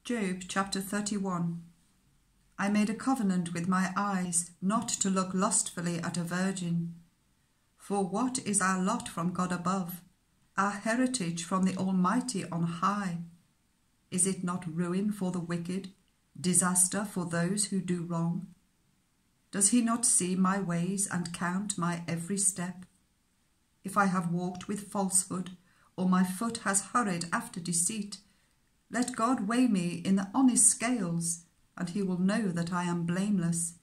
Job chapter 31. I made a covenant with my eyes not to look lustfully at a virgin. For what is our lot from God above, our heritage from the Almighty on high? Is it not ruin for the wicked, disaster for those who do wrong? Does he not see my ways and count my every step? If I have walked with falsehood, or my foot has hurried after deceit, let God weigh me in the honest scales, and he will know that I am blameless.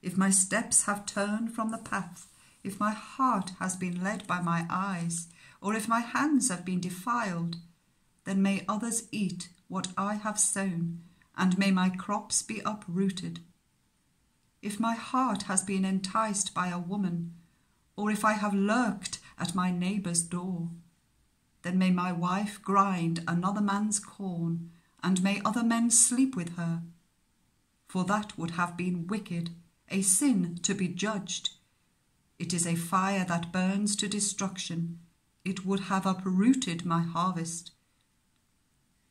If my steps have turned from the path, if my heart has been led by my eyes, or if my hands have been defiled, then may others eat what I have sown, and may my crops be uprooted. If my heart has been enticed by a woman, or if I have lurked at my neighbour's door, then may my wife grind another man's corn, and may other men sleep with her. For that would have been wicked, a sin to be judged. It is a fire that burns to destruction. It would have uprooted my harvest.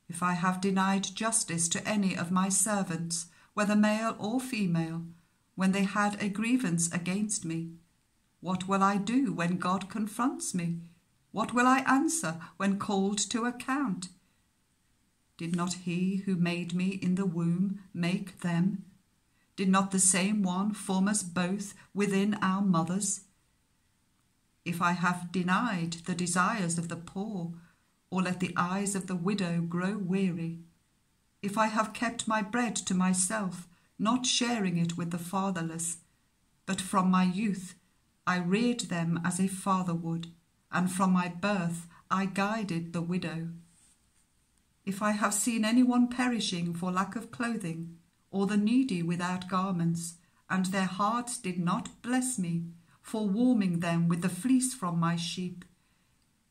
If I have denied justice to any of my servants, whether male or female, when they had a grievance against me, what will I do when God confronts me? What will I answer when called to account? Did not he who made me in the womb make them? Did not the same one form us both within our mothers? If I have denied the desires of the poor, or let the eyes of the widow grow weary, if I have kept my bread to myself, not sharing it with the fatherless, but from my youth I reared them as a father would, and from my birth I guided the widow. If I have seen anyone perishing for lack of clothing, or the needy without garments, and their hearts did not bless me for warming them with the fleece from my sheep,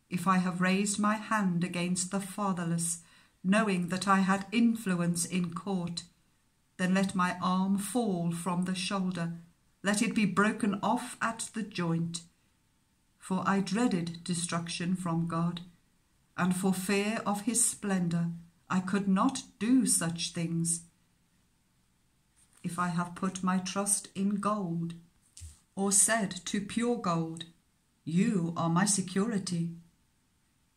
if I have raised my hand against the fatherless, knowing that I had influence in court, then let my arm fall from the shoulder, let it be broken off at the joint. For I dreaded destruction from God, and for fear of his splendour I could not do such things. If I have put my trust in gold, or said to pure gold, you are my security,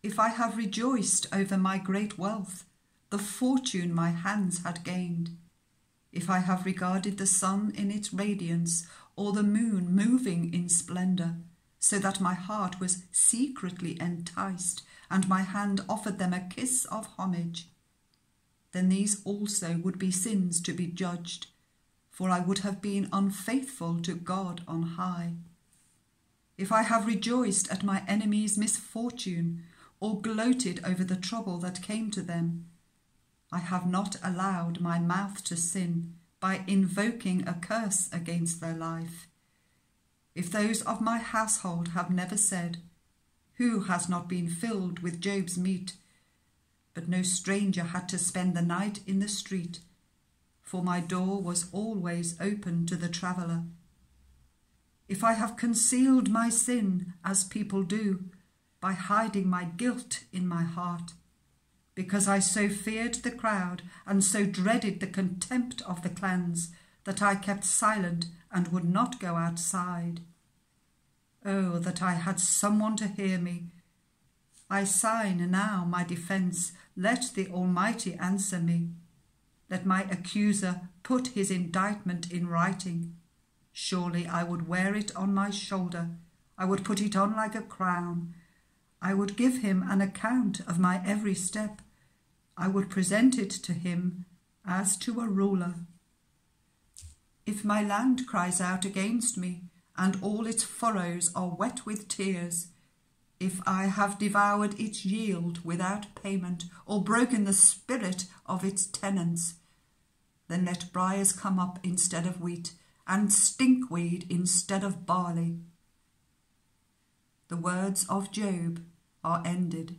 if I have rejoiced over my great wealth, the fortune my hands had gained, if I have regarded the sun in its radiance, or the moon moving in splendour, so that my heart was secretly enticed, and my hand offered them a kiss of homage, then these also would be sins to be judged, for I would have been unfaithful to God on high. If I have rejoiced at my enemies' misfortune, or gloated over the trouble that came to them, I have not allowed my mouth to sin by invoking a curse against their life. If those of my household have never said, who has not been filled with Job's meat? But no stranger had to spend the night in the street, for my door was always open to the traveller. If I have concealed my sin, as people do, by hiding my guilt in my heart, because I so feared the crowd and so dreaded the contempt of the clans, that I kept silent and would not go outside. Oh, that I had someone to hear me! I sign now my defence, let the Almighty answer me. Let my accuser put his indictment in writing. Surely I would wear it on my shoulder, I would put it on like a crown. I would give him an account of my every step. I would present it to him as to a ruler. If my land cries out against me, and all its furrows are wet with tears, if I have devoured its yield without payment, or broken the spirit of its tenants, then let briars come up instead of wheat, and stinkweed instead of barley. The words of Job are ended.